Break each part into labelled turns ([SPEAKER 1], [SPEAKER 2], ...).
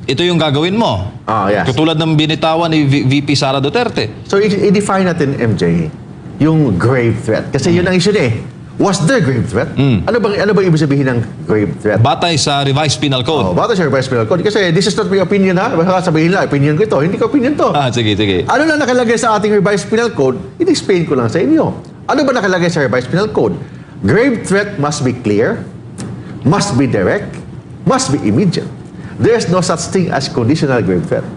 [SPEAKER 1] ito yung gagawin mo.
[SPEAKER 2] Yes.
[SPEAKER 1] Katulad ng binitawan ni VP Sara Duterte.
[SPEAKER 2] So, i-define natin, MJ, yung grave threat. Kasi yun ang issue niya eh. Was there grave threat? Ano bang ibig sabihin ng grave threat?
[SPEAKER 1] Batay sa Revised Penal Code.
[SPEAKER 2] Batay sa Revised Penal Code. Kasi this is not my opinion, ha? Baka sabihin lang, opinion ko ito. Hindi ko opinion to.
[SPEAKER 1] Sige.
[SPEAKER 2] Ano lang nakalagay sa ating Revised Penal Code? I-explain ko lang sa inyo. Ano ba nakalagay sa Revised Penal Code? Grave threat must be clear, must be direct, must be immediate. There is no such thing as conditional grave threat.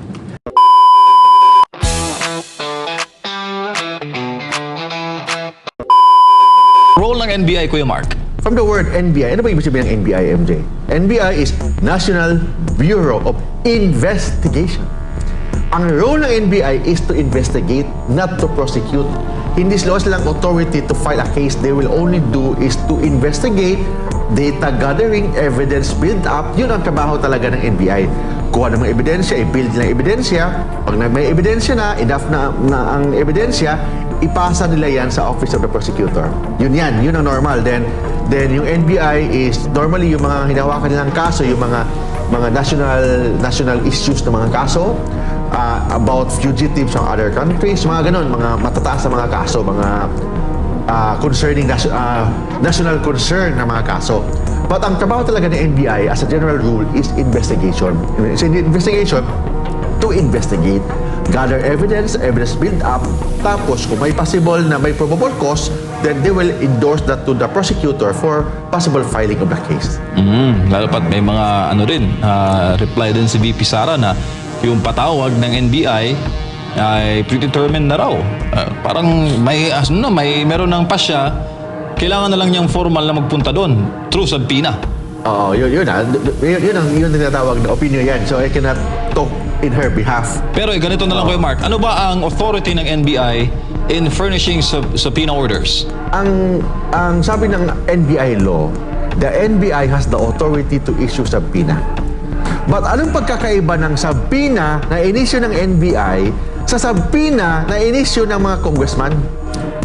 [SPEAKER 1] Role ng NBI, Kuya Mark.
[SPEAKER 2] From the word NBI, ano ba ibig sabihin ng NBI, MJ? NBI is National Bureau of Investigation. Ang role ng NBI is to investigate, not to prosecute. Hindi sila authority to file a case. They will only do is to investigate, data gathering, evidence build up. Yun ang trabaho talaga ng NBI. Kuha ng mga ebidensya, i-build ng ebidensya. Pag may ebidensya na, enough na ang ebidensya, ipasa nila yan sa Office of the Prosecutor. Yun ang normal. Then yung NBI is normally yung mga hinahawakan nilang kaso, yung mga national issues na mga kaso about fugitives from other countries, mga ganon, mga matataas na mga kaso, mga concerning national concern na mga kaso. But ang trabaho talaga ng NBI as a general rule is investigation. So investigation, to investigate, gather evidence build up, tapos kung may possible na may probable cause, then they will endorse that to the prosecutor for possible filing of the case.
[SPEAKER 1] Lalo pat may mga reply din si VP Sara na yung patawag ng NBI ay predetermined na raw. Parang meron ng pasya, kailangan na lang niyang formal na magpunta doon through subpoena.
[SPEAKER 2] Yun ang tinatawag na opinion yan. So I cannot talk in her behalf.
[SPEAKER 1] Pero ganito na lang Kuya Mark, ano ba ang authority ng NBI in furnishing subpoena orders? Ang sabi ng NBI law, the NBI has the authority to issue subpoena. But anong pagkakaiba ng subpoena na inisyu ng NBI sa subpoena na inisyu ng mga congressman?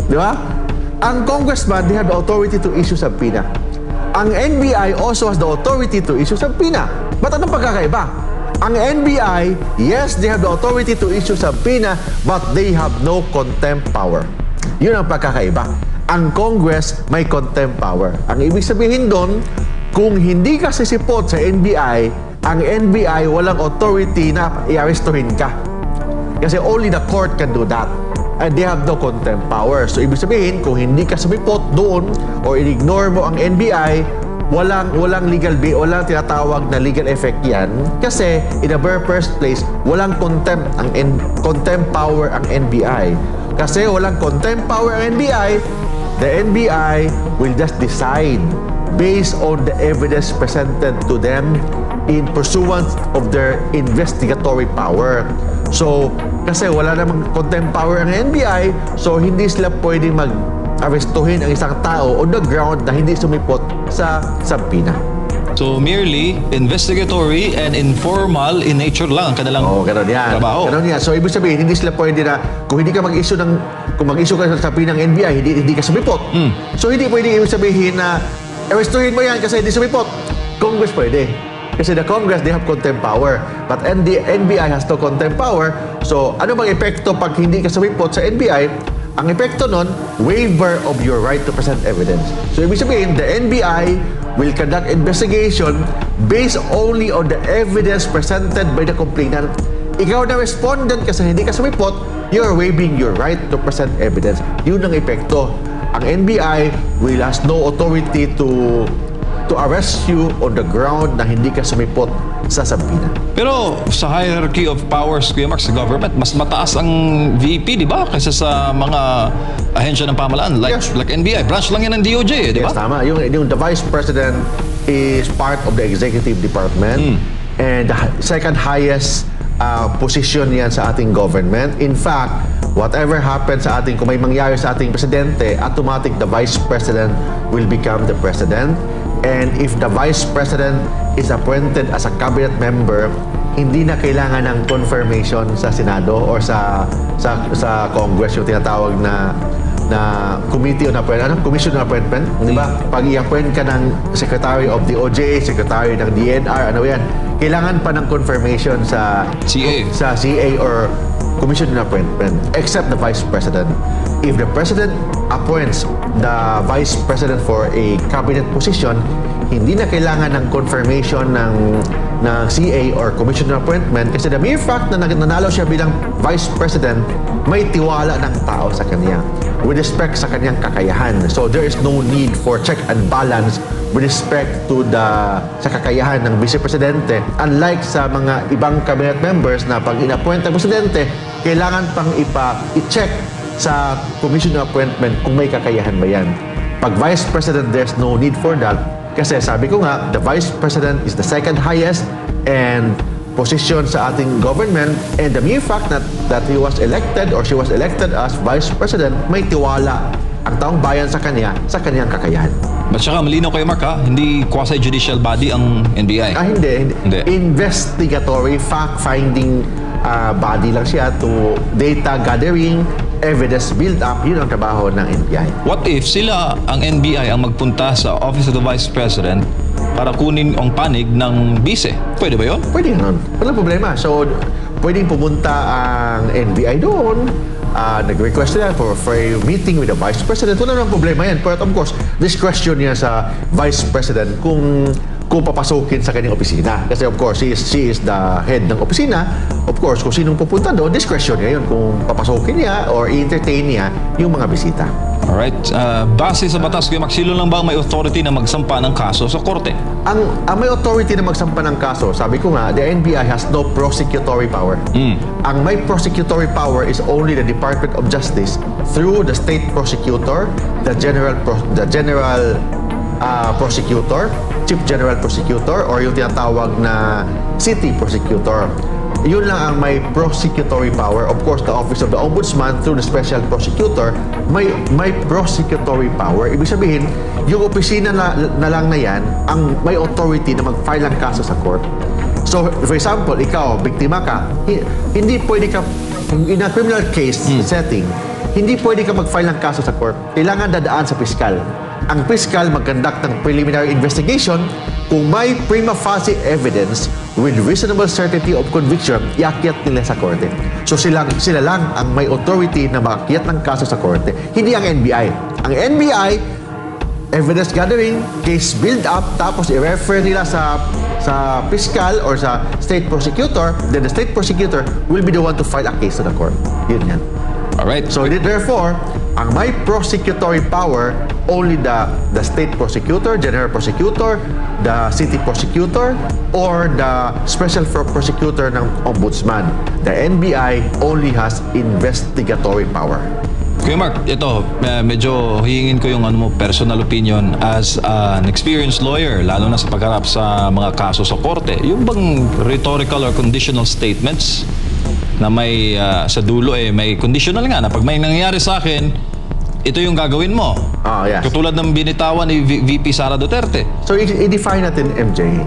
[SPEAKER 1] Di ba? Ang congressman, they have the authority to issue subpoena. Ang NBI also has the authority to issue subpoena. But anong pagkakaiba? Ang NBI, yes, they have the authority to issue subpoena, but they have no contempt power. Yun ang pagkakaiba. Ang Congress may contempt power. Ang ibig sabihin doon, kung hindi ka sisipot sa NBI, ang NBI walang authority na i-arestuhin ka. Kasi only the court can do that. And they have no contempt power. So, ibig sabihin, kung hindi ka sumipot doon or in-ignore mo ang NBI, walang walang tinatawag na legal effect yan. Kasi, in the very first place, walang contempt power ang NBI. Kasi walang contempt power ang NBI, the NBI will just decide based on the evidence presented to them in pursuance of their investigatory power. So, kasi wala namang contempt power ang NBI, so hindi sila pwedeng mag-arestuhin ang isang tao on the ground na hindi sumipot sa subpoena. So, merely investigatory and informal in nature lang ang kanilang trabaho.
[SPEAKER 2] Ganun yan. So, ibig sabihin, hindi sila pwede na, kung hindi ka mag-issue ka sa subpoena ng NBI, hindi ka sumipot. So, hindi pwede ibig sabihin na arestuhin mo yan kasi hindi sumipot. Congress pwede. Kasi the Congress, they have contempt power. But the NBI has no contempt power. So, ano bang epekto pag hindi ka sumipot sa NBI? Ang epekto nun, waiver of your right to present evidence. So, ibig sabihin, the NBI will conduct investigation based only on the evidence presented by the complainant. Ikaw na respondent kasi hindi ka sumipot, you're waiving your right to present evidence. Yun ang epekto. Ang NBI will has no authority to arrest you on the ground na hindi ka sumipot sa subpoena.
[SPEAKER 1] Pero sa hierarchy of powers, Kuya Mark, sa government, mas mataas ang VP, di ba? Kaysa sa mga ahensya ng pamahalaan, like NBI. Branch lang yan ng DOJ, di ba?
[SPEAKER 2] Yes, tama. Yung the Vice President is part of the Executive Department and the second highest position yan sa ating government. In fact, whatever happens sa ating, kung may mangyari sa ating presidente, automatic the Vice President will become the President. And if the Vice President is appointed as a cabinet member, hindi na kailangan ng confirmation sa Senado or sa Congress, yung tinatawag na committee on appointment, commission on appointment, di ba? Pag i-appoint ka ng Secretary of the OJ, Secretary ng DNR, ano yan, kailangan pa ng confirmation sa CA or commission on appointment, except the Vice President. If the President appoints the Vice President for a cabinet position, hindi na kailangan ng confirmation ng CA or commission on appointment kasi the mere fact na nanalo siya bilang Vice President, may tiwala ng tao sa kanya with respect sa kanyang kakayahan. So there is no need for check and balance with respect to sa kakayahan ng Vice Presidente. Unlike sa mga ibang cabinet members na pag in-appoint ng Presidente, kailangan pang i-check sa commission on appointment kung may kakayahan ba yan. Pag Vice President, there's no need for that. Kasi sabi ko nga, the Vice President is the second highest and position sa ating government, and the mere fact that he was elected or she was elected as Vice President, may tiwala ang taong bayan sa kanyang kakayahan.
[SPEAKER 1] But saka malinaw kayo, Mark, ha? Hindi quasi-judicial body ang NBI.
[SPEAKER 2] Hindi. Investigatory, fact-finding body lang siya to data gathering, evidence build-up. Yun ang trabaho ng NBI.
[SPEAKER 1] What if sila, ang NBI, ang magpunta sa Office of the Vice President para kunin ang panig ng bise? Pwede ba yun?
[SPEAKER 2] Pwede yun. Walang problema. So, pwedeng pumunta ang NBI doon, nag-request nila for a meeting with the Vice President. Wala namang problema yan. But of course, discretion niya sa Vice President kung papasukin sa kanyang opisina. Kasi of course, she is the head ng opisina. Of course, kung sinong pupunta doon, discretion niya yun kung papasukin niya or i-entertain niya yung mga bisita.
[SPEAKER 1] Alright. Base sa batas, Kuya Mark, sino lang ba may authority na magsampa ng kaso sa korte?
[SPEAKER 2] Ang may authority na magsampa ng kaso, sabi ko nga, the NBI has no prosecutory power. Ang may prosecutory power is only the Department of Justice through the state prosecutor, the general prosecutor, chief general prosecutor, or yung tinatawag na city prosecutor. Yun lang ang may prosecutory power. Of course, the Office of the Ombudsman through the special prosecutor may prosecutory power. Ibig sabihin, yung opisina na lang na yan ang may authority na mag-file ng kaso sa court. So, for example, ikaw, biktima ka, hindi pwede ka, in a criminal case setting, hindi pwede ka mag-file ng kaso sa court. Kailangan dadaan sa piskal. Ang piskal mag-conduct ng preliminary investigation. Kung may prima facie evidence with reasonable certainty of conviction, iakyat nila sa korte. So sila lang ang may authority na makakyat ng kaso sa korte, hindi ang NBI. Ang NBI, evidence gathering, case build-up, tapos i-refer nila sa piskal or sa state prosecutor, then the state prosecutor will be the one to file a case to the court. Yun yan.
[SPEAKER 1] Alright.
[SPEAKER 2] So therefore, ang may prosecutory power, only the state prosecutor, general prosecutor, the city prosecutor, or the special prosecutor ng ombudsman. The NBI only has investigatory power.
[SPEAKER 1] Kuya Mark, ito, medyo hihingin ko yung personal opinion as an experienced lawyer, lalo na sa pagharap sa mga kaso sa korte. Yung bang rhetorical or conditional statements na may sa dulo may conditional nga na pag may nangyayari sa akin, ito yung gagawin mo.
[SPEAKER 2] Yes.
[SPEAKER 1] Katulad ng binitawan ni VP Sara Duterte.
[SPEAKER 2] So, i-define natin, MJ,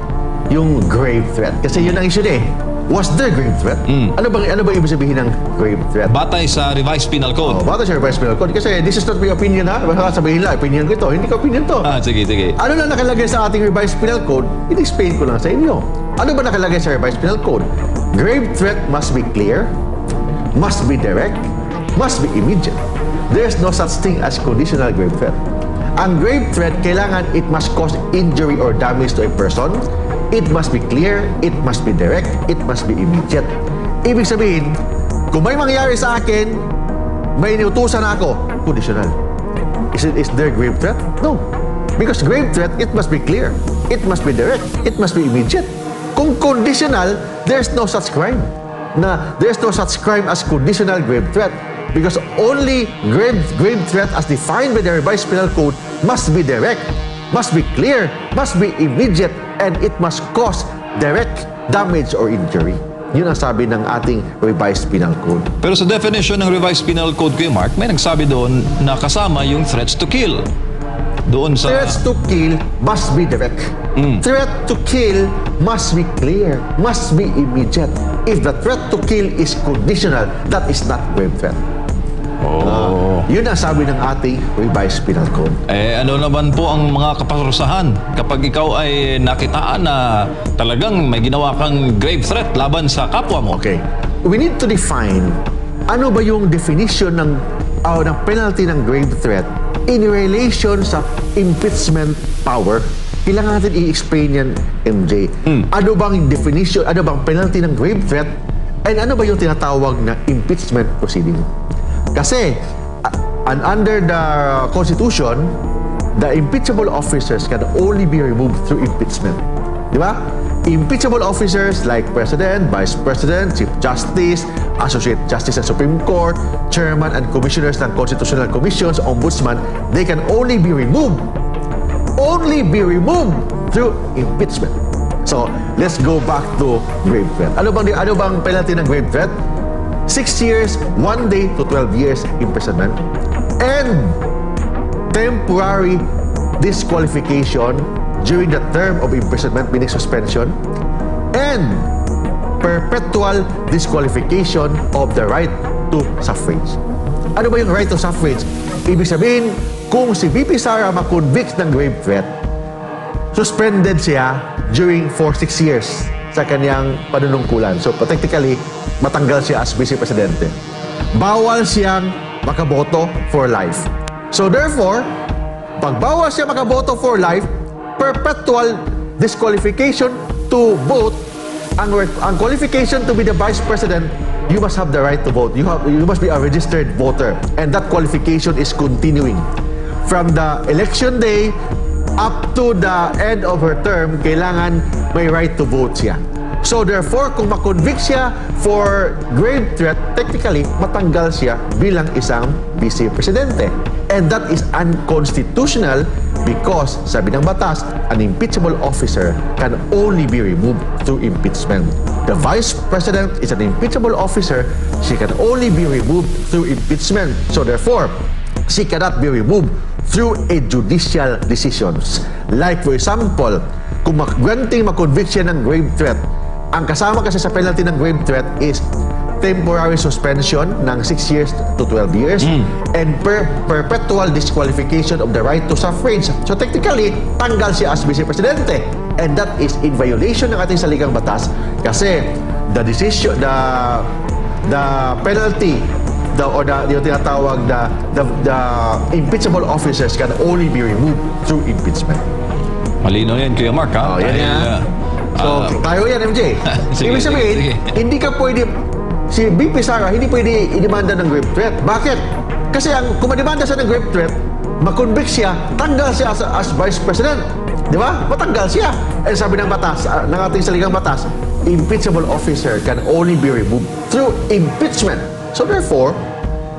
[SPEAKER 2] yung grave threat. Kasi yun ang issue eh. Was there grave threat? Ano bang ibig sabihin ng grave threat?
[SPEAKER 1] Batay sa Revised Penal Code.
[SPEAKER 2] Batay sa Revised Penal Code. Kasi this is not my opinion, ha? Baka sabihin lang, opinion ko ito. Hindi ko opinion to.
[SPEAKER 1] Sige.
[SPEAKER 2] Ano na nakalagay sa ating Revised Penal Code? I-explain ko lang sa inyo. Ano ba nakalagay sa Revised Penal Code? Grave threat must be clear, must be direct, must be immediate. There's no such thing as conditional grave threat. Ang grave threat, kailangan it must cause injury or damage to a person. It must be clear, it must be direct, it must be immediate. Ibig sabihin, kung may mangyari sa akin, may inutusan ako, conditional. Is there grave threat? No. Because grave threat, it must be clear, it must be direct, it must be immediate. Kung conditional, there's no such crime. There's no such crime as conditional grave threat. Because only grave threat as defined by the Revised Penal Code must be direct, must be clear, must be immediate, and it must cause direct damage or injury. Yun ang sabi ng ating Revised Penal Code.
[SPEAKER 1] Pero sa definition ng Revised Penal Code, Kuya Mark, may nagsabi doon na kasama yung threats to kill. Doon sa...
[SPEAKER 2] Threats to kill must be direct. Threat to kill must be clear, must be immediate. If the threat to kill is conditional, that is not grave threat. Yun ang sabi ng ating revised penal code.
[SPEAKER 1] Ano naman po ang mga kaparusahan kapag ikaw ay nakitaan na talagang may ginawa kang grave threat laban sa kapwa mo?
[SPEAKER 2] Okay. We need to define ano ba yung definition ng penalty ng grave threat in relation sa impeachment power. Kailangan natin i-explain yan, MJ. Ano bang definition, ano bang penalty ng grave threat, and ano ba yung tinatawag na impeachment proceeding? Kasi, under the Constitution, the impeachable officers can only be removed through impeachment. Di ba? Impeachable officers like President, Vice President, Chief Justice, Associate Justice ng Supreme Court, Chairman and Commissioners ng Constitutional Commissions, Ombudsman, they can only be removed through impeachment. So, let's go back to grave threat. Ano bang penalty ng grave threat? 6 years, 1 day to 12 years imprisonment, and temporary disqualification during the term of imprisonment, meaning suspension, and perpetual disqualification of the right to suffrage. Ano ba yung right to suffrage? Ibig sabihin, kung si VP Sara ma-convict ng grave threat, suspended siya for 6 years sa kanyang panunungkulan. So, technically, matanggal siya as Vice Presidente. Bawal siyang makaboto for life. So, therefore, pag bawal siya makaboto for life, perpetual disqualification to vote, ang qualification to be the Vice President, you must have the right to vote. You must be a registered voter. And that qualification is continuing. From the election day up to the end of her term, kailangan may right to vote siya. So therefore, kung makonvict siya for grave threat, technically, matanggal siya bilang isang Vice Presidente. And that is unconstitutional because, sabi ng batas, an impeachable officer can only be removed through impeachment. The Vice President is an impeachable officer. She can only be removed through impeachment. So therefore, she cannot be removed through a judicial decisions. Like for example, kung makonvict siya ng grave threat, ang kasama kasi sa penalty ng grave threat is temporary suspension ng 6 years to 12 years and perpetual disqualification of the right to suffrage. So technically, tanggal siya as Vice Presidente. And that is in violation ng ating saligang batas kasi the penalty yung tinatawag the impeachable officers can only be removed through impeachment.
[SPEAKER 1] Malino yan, Kuya Mark, ha?
[SPEAKER 2] Yan yan. So, tayo yan, MJ. Ibig sabihin, hindi ka pwede, si VP Sara, hindi pwede idemanda ng grave threat. Bakit? Kasi kung mademanda siya ng grave threat, makonvict siya, tanggal siya as Vice President. Di ba? Matanggal siya. And sabi ng batas, ng ating saligang batas, impeachable officer can only be removed through impeachment. So therefore,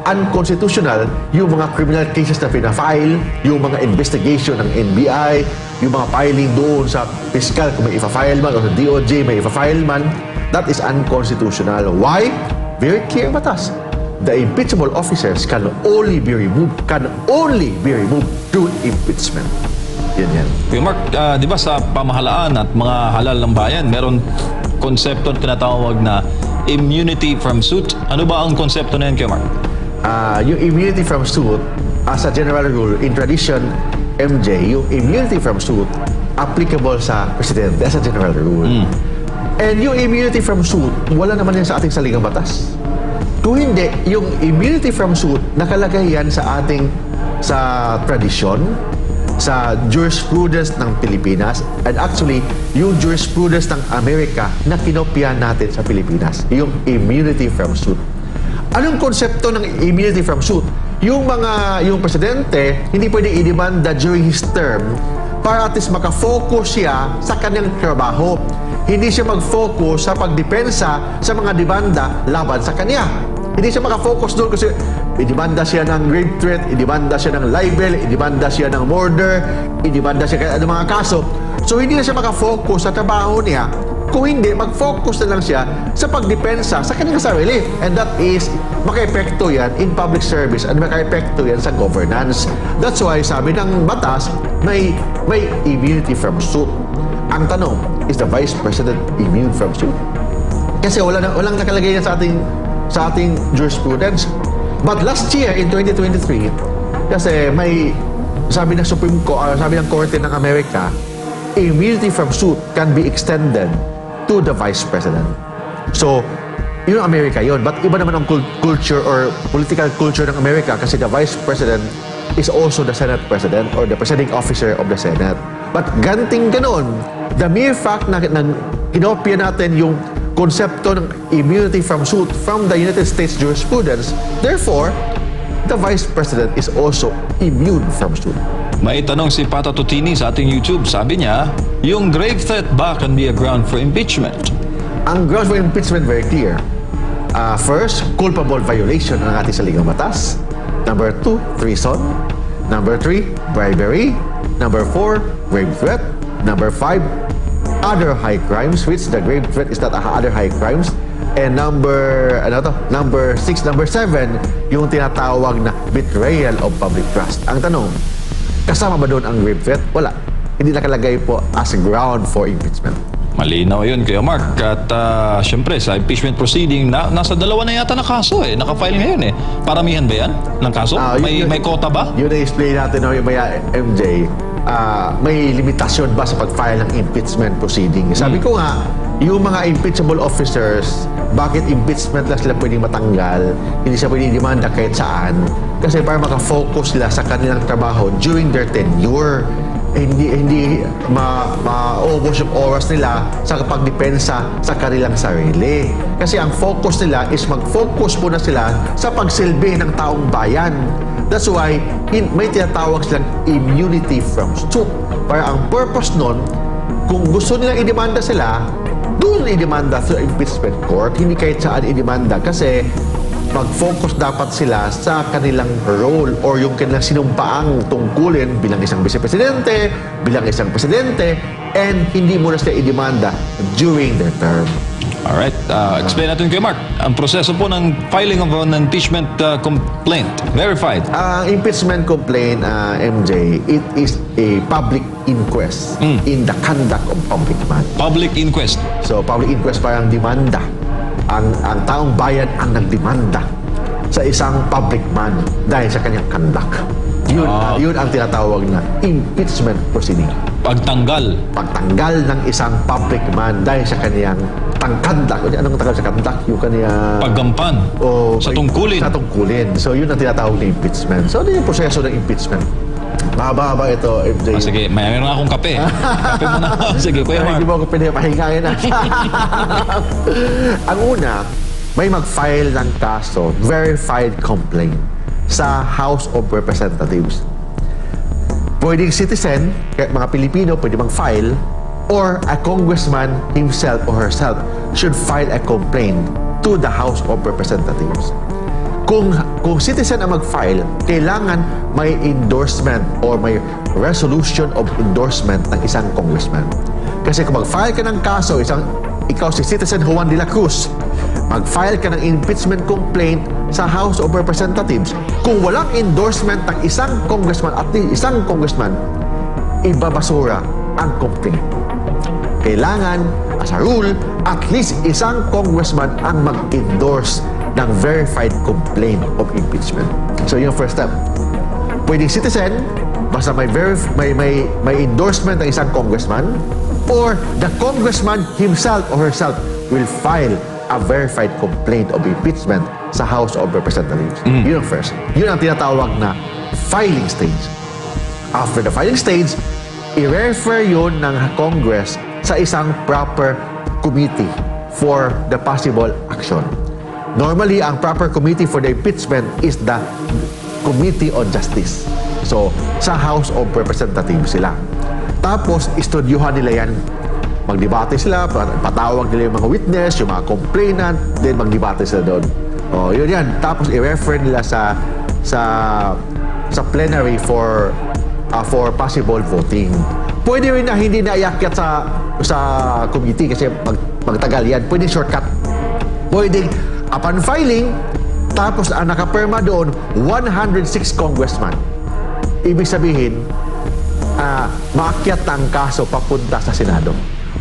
[SPEAKER 2] unconstitutional yung mga criminal cases na pinafile, yung mga investigation ng NBI, yung mga filing doon sa fiscal kung may ipa-file man o sa DOJ may ipa-file man, that is unconstitutional. Why? Very clear batas. The impeachable officers can only be removed through impeachment. Yan.
[SPEAKER 1] Kuya Mark, di ba sa pamahalaan at mga halal ng bayan, meron konsepto na tinatawag na immunity from suit. Ano ba ang konsepto na yan, Kuya Mark?
[SPEAKER 2] Yung immunity from suit, as a general rule, in tradition, MJ, yung immunity from suit, applicable sa Presidente as a general rule. And yung immunity from suit, wala naman yan sa ating saligang batas. Kung hindi, yung immunity from suit, nakalagay yan sa tradisyon, sa jurisprudence ng Pilipinas, and actually, yung jurisprudence ng Amerika na kinopya natin sa Pilipinas, yung immunity from suit. Anong konsepto ng immunity from suit? Yung presidente, hindi pwedeng idemanda during his term para at least makafocus siya sa kanyang trabaho. Hindi siya mag-focus sa pagdepensa sa mga demanda laban sa kanya. Hindi siya makafocus doon kasi idemanda siya ng grave threat, idemanda siya ng libel, idemanda siya ng murder, idemanda siya ng mga kaso. So hindi na siya makafocus sa trabaho niya. Kung hindi, mag-focus na lang siya sa pagdepensa sa kanyang sarili. And that is, maka-epekto yan in public service and maka-epekto yan sa governance. That's why, sabi ng batas, may immunity from suit. Ang tanong, is the Vice President immune from suit? Kasi walang nakalagay yan sa ating jurisprudence. But last year, in 2023, kasi may sabi ng sabi ng Korte ng Amerika, immunity from suit can be extended to the Vice President. So, yun ang Amerika yun. But iba naman ang culture or political culture ng Amerika kasi the Vice President is also the Senate President or the presiding officer of the Senate. But ganting ganon, the mere fact na kinopya natin yung konsepto ng immunity from suit from the United States jurisprudence, therefore, the Vice President is also immune from suit.
[SPEAKER 1] May tanong si Pata Tutini sa ating YouTube. Sabi niya, yung grave threat ba can be a ground for impeachment?
[SPEAKER 2] Ang grounds for impeachment very clear. First, culpable violation ng ating saligang batas. Number 2, treason. Number 3, bribery. Number 4, grave threat. Number 5, other high crimes, which the grave threat is not other high crimes. And number 6, number 7, yung tinatawag na betrayal of public trust. Ang tanong, kasama ba doon ang grave threat? Wala. Hindi nakalagay po as ground for impeachment.
[SPEAKER 1] Malinaw yun, Kuya Mark. At syempre, sa impeachment proceeding, nasa 2 na yata na kaso eh. Nakafile ngayon eh. Paramihan ba yan ng kaso? May quota ba?
[SPEAKER 2] Yun na-explain natin, MJ. May limitasyon ba sa pag-file ng impeachment proceeding? Sabi ko nga, yung mga impeachable officers, bakit impeachment lang sila pwedeng matanggal? Hindi siya pwedeng demanda kahit saan? Kasi para makafocus sila sa kanilang trabaho during their tenure. Hindi maubos yung oras nila sa pagdepensa sa kanilang sarili. Kasi ang focus nila is mag-focus muna sila sa pagsilbi ng taong bayan. That's why may tinatawag silang immunity from suit. Para ang purpose nun, kung gusto nilang idemanda sila, doon idemanda sa impeachment court, hindi kahit saan idemanda. Kasi mag-focus dapat sila sa kanilang role or yung kanilang sinumpaang tungkulin bilang isang vice-presidente, bilang isang presidente, and hindi muna sila idemanda during their term.
[SPEAKER 1] Alright, explain natin kay Mark. Ang proseso po ng filing of an impeachment complaint, verified.
[SPEAKER 2] Impeachment complaint, MJ, it is a public inquest in the conduct of public man.
[SPEAKER 1] Public inquest.
[SPEAKER 2] So, public inquest parang demanda. Ang taong bayan ang nagdemanda sa isang public man dahil sa kanyang conduct. Yun ang tinatawag na impeachment proceeding.
[SPEAKER 1] Pagtanggal
[SPEAKER 2] ng isang public man dahil sa kanyang conduct. Anong tawag sa conduct? Yung kanyang
[SPEAKER 1] paggampan sa tungkulin.
[SPEAKER 2] Sa tungkulin. So, yun ang tinatawag na impeachment. So, ano yung proseso ng impeachment? Mahaba ito, MJ.
[SPEAKER 1] Sige, mayroon akong kape. Kape muna. Sige, Kuya Mark.
[SPEAKER 2] Hindi mo ako pinapahingayin na. Ang una, may mag-file ng kaso, verified complaint, sa House of Representatives. Pwedeng citizen, mga Pilipino, pwede mag-file, or a congressman himself or herself should file a complaint to the House of Representatives. Kung citizen ang mag-file, kailangan may endorsement or may resolution of endorsement ng isang congressman. Kasi kung mag-file ka ng kaso, ikaw si Citizen Juan de la Cruz, mag-file ka ng impeachment complaint sa House of Representatives, kung walang endorsement ng isang congressman at isang congressman, ibabasura ang complaint. Kailangan, as a rule, at least isang congressman ang mag-endorse ng verified complaint of impeachment. So, yung first step. Pwedeng citizen, basta may endorsement ng isang congressman, or the congressman himself or herself will file a verified complaint of impeachment sa House of Representatives. Yun ang first. Yun ang tinatawag na filing stage. After the filing stage, i-refer yun ng Congress sa isang proper committee for the possible action. Normally, ang proper committee for the impeachment is the Committee on Justice. So, sa House of Representatives sila. Tapos, istudyuhan nila yan. Magdebate sila, patawag nila yung mga witness, yung mga complainant, then magdebate sila doon. O, yun yan. Tapos, i-refer nila sa plenary for possible voting. Pwede rin na hindi na iakyat sa committee kasi magtagal yan. Pwede shortcut. Pwede upon filing, tapos ang nakaperma doon, 106 congressman. Ibig sabihin, maakyat ang kaso papunta sa Senado.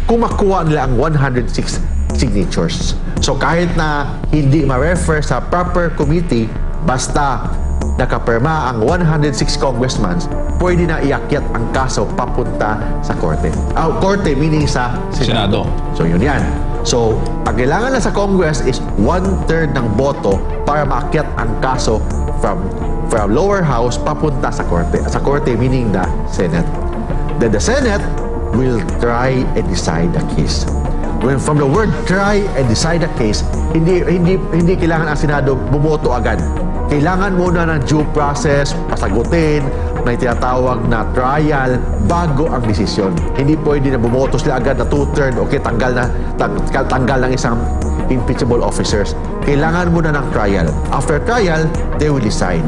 [SPEAKER 2] Kung makuha nila ang 106 signatures. So kahit na hindi ma-refer sa proper committee, basta nakapirma ang 106 congressmen, pwede na iakyat ang kaso papunta sa korte. Korte meaning sa Senado. So yun yan. So, ang kailangan na sa Congress is 1/3 ng boto para maakyat ang kaso from lower house papunta sa korte. Sa korte meaning the Senate. Then the Senate will try and decide the case. When from the word try and decide the case, hindi kailangan ang Senado bumoto agad. Kailangan muna ng due process, pasagutin, may tinatawag na trial bago ang desisyon. Hindi pwede na bumoto sila agad na 2/3, okay, tanggal ng isang impeachable officers. Kailangan muna ng trial. After trial, they will decide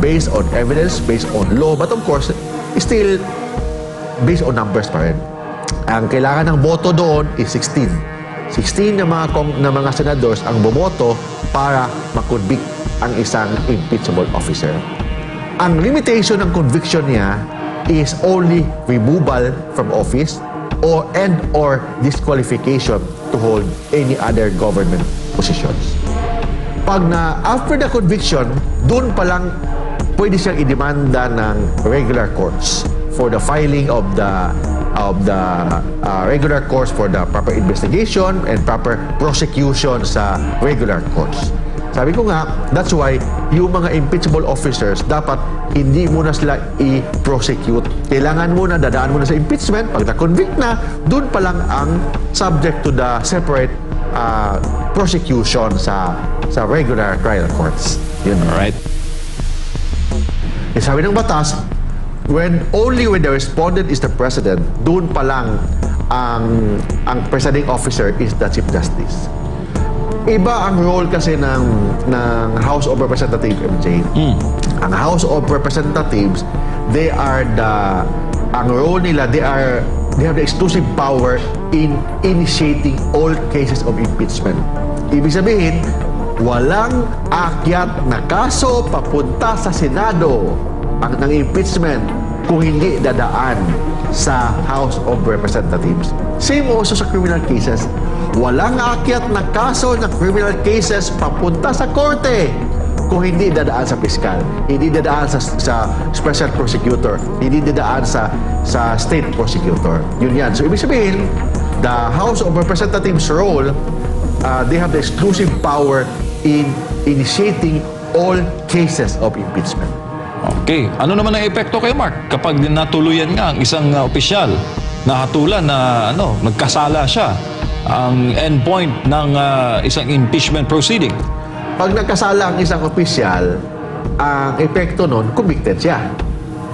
[SPEAKER 2] based on evidence, based on law, but of course, still based on numbers pa rin. Ang kailangan ng boto doon is 16. 16 na mga senadors ang bumoto para makonvict ang isang impeachable officer. Ang limitation ng conviction niya is only removal from office or disqualification to hold any other government positions. Pag after the conviction, doon pa lang pwede siyang idemanda ng regular courts for the filing of the regular courts for the proper investigation and proper prosecution sa regular courts. Sabi ko nga, that's why yung mga impeachable officers dapat hindi muna sila i-prosecute. Kailangan muna, dadaan muna sa impeachment. Pag na-convict na, dun pa lang ang subject to the separate prosecution sa regular trial courts. Yun.
[SPEAKER 1] Alright.
[SPEAKER 2] Sabi ng batas, only when the respondent is the president, dun pa lang ang presiding officer is the Chief Justice. Iba ang role kasi ng House of Representatives, MJ. Ang House of Representatives, ang role nila, they have the exclusive power in initiating all cases of impeachment. Ibig sabihin, walang akyat na kaso papunta sa Senado ng impeachment kung hindi dadaan sa House of Representatives. Same also sa criminal cases. Walang akyat na kaso ng criminal cases papunta sa korte kung hindi dadaan sa piskal, hindi dadaan sa special prosecutor, hindi dadaan sa state prosecutor. Yun yan. So, ibig sabihin, the House of Representatives role, they have the exclusive power in initiating all cases of impeachment.
[SPEAKER 1] Okay. Ano naman ang epekto kay Mark kapag natuluyan nga ang isang opisyal na hatulan na nagkasala siya, ang endpoint ng isang impeachment proceeding?
[SPEAKER 2] Pag nagkasala ang isang opisyal, ang epekto nun, convicted siya.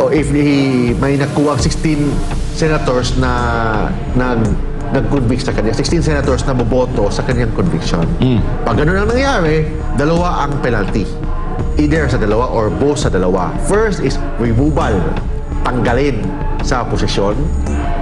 [SPEAKER 2] O if may nakuha 16 senators na nag-convict sa kanya, 16 senators na boboto sa kanyang conviction. Pag gano'n ang nangyari, dalawa ang penalty. Either sa dalawa or both sa dalawa. First is removal, tanggalin sa posisyon.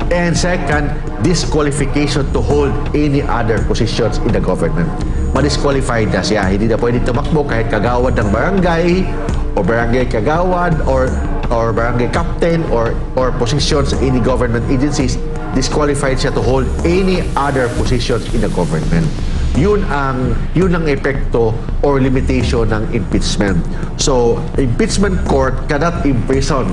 [SPEAKER 2] And second, disqualification to hold any other positions in the government. Ma-disqualified na siya. Hindi na pwede tumakbo kahit kagawad ng barangay o barangay kagawad or barangay captain or positions in any government agencies. Disqualified siya to hold any other positions in the government. Yun ang epekto or limitation ng impeachment. So, impeachment court cannot imprison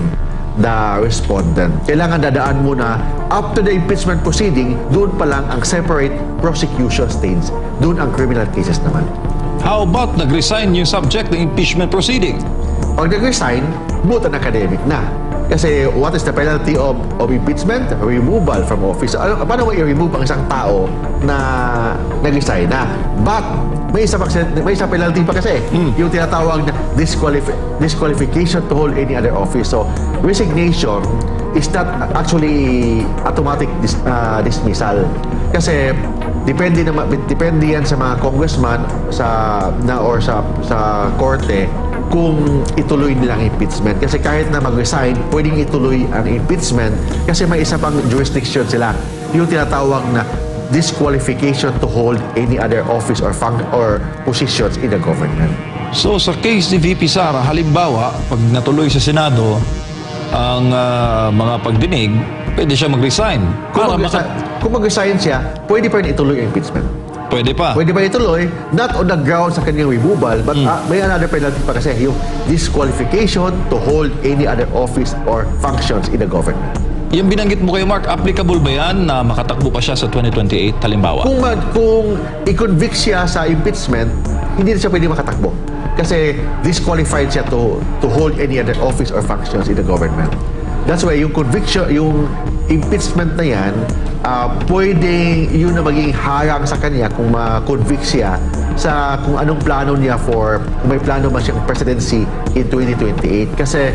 [SPEAKER 2] the respondent. Kailangan dadaan muna after the impeachment proceeding, doon pa lang ang separate prosecution stage. Doon ang criminal cases naman.
[SPEAKER 1] How about nag-resign yung subject ng impeachment proceeding?
[SPEAKER 2] Pag nag-resign, butan academic na. Kasi what is the penalty of impeachment? Removal from office. Paano mo i-remove ang isang tao na nag-resign na? But may isa penalty pa kasi. Yung tinatawag na disqualification to hold any other office. So, resignation is not actually automatic dismissal. Kasi depende yan sa mga congressman sa korte kung ituloy nilang impeachment. Kasi kahit na mag-resign, pwedeng ituloy ang impeachment kasi may isa pang jurisdiction sila. Yung tinatawag na disqualification to hold any other office or positions in the government.
[SPEAKER 1] So sa case ni VP Sara, halimbawa, pag natuloy sa Senado ang mga pagdinig, pwede siya mag-resign.
[SPEAKER 2] Kung mag-resign siya, pwede pa rin ituloy ang impeachment.
[SPEAKER 1] Pwede pa.
[SPEAKER 2] Pwede pa ituloy, not on the ground sa kanyang removal, but may another penalty pa kasi, yung disqualification to hold any other office or functions in the government.
[SPEAKER 1] Yung binanggit mo kay Mark, applicable ba yan na makatakbo pa siya sa 2028 halimbawa?
[SPEAKER 2] Kung i-convict siya sa impeachment, hindi na siya pwede makatakbo. Kasi disqualified siya to hold any other office or functions in the government. That's why yung conviction, yung impeachment na yan, pwedeng yun na maging harang sa kanya kung ma-convict siya sa kung anong plano niya kung may plano man siyang presidency in 2028. Kasi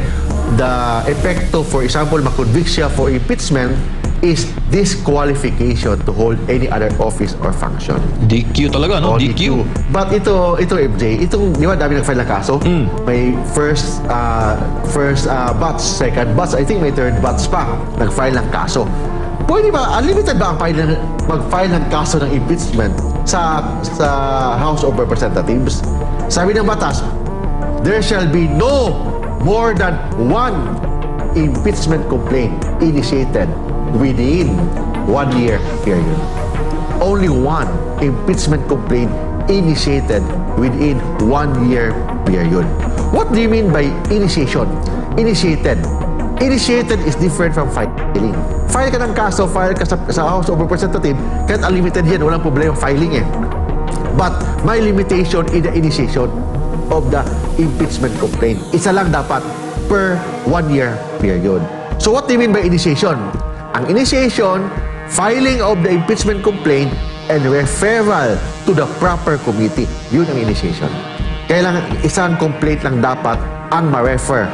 [SPEAKER 2] the epekto, for example, ma-convict siya for impeachment is disqualification to hold any other office or function.
[SPEAKER 1] DQ talaga, no? DQ.
[SPEAKER 2] But ito MJ, di ba dami nag-file ng kaso? May first batch, second batch, I think may third batch pa nag-file ng kaso. Pwede ba, unlimited ba ang mag-file ng kaso ng impeachment sa House of Representatives? Sabi ng batas, there shall be no more than one impeachment complaint initiated within 1 year period. Only one impeachment complaint initiated within 1 year period. What do you mean by initiation? Initiated. Initiated is different from filing. File ka ng kaso, file ka sa House of Representatives, kahit unlimited yan, walang problema filing eh. But may limitation in the initiation of the impeachment complaint. Isa lang dapat per 1 year period. So what do you mean by initiation? Ang initiation, filing of the impeachment complaint and referral to the proper committee. Yun ang initiation. Kailangan isang complaint lang dapat ang ma-refer.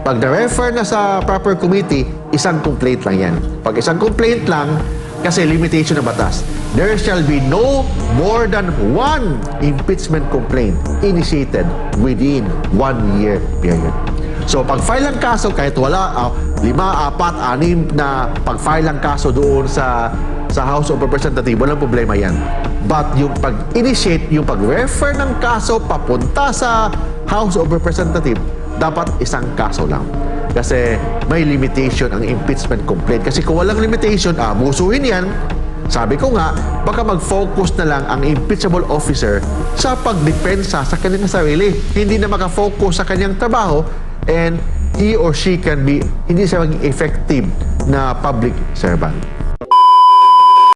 [SPEAKER 2] Pag na-refer na sa proper committee, isang complaint lang yan. Pag isang complaint lang, kasi limitation ng batas, there shall be no more than one impeachment complaint initiated within 1 year period. So, pag-file ng kaso, kahit wala, 5, 4, 6 na pag-file ng kaso doon sa House of Representatives, walang problema yan. But yung pag-initiate, yung pag-refer ng kaso papunta sa House of Representatives, dapat isang kaso lang. Kasi may limitation ang impeachment complaint. Kasi kung walang limitation, abusuhin yan. Sabi ko nga, baka mag-focus na lang ang impeachable officer sa pagdepensa sa kanyang sarili. Hindi na makafocus sa kanyang trabaho, and he or she can be, hindi siya maging effective na public servant.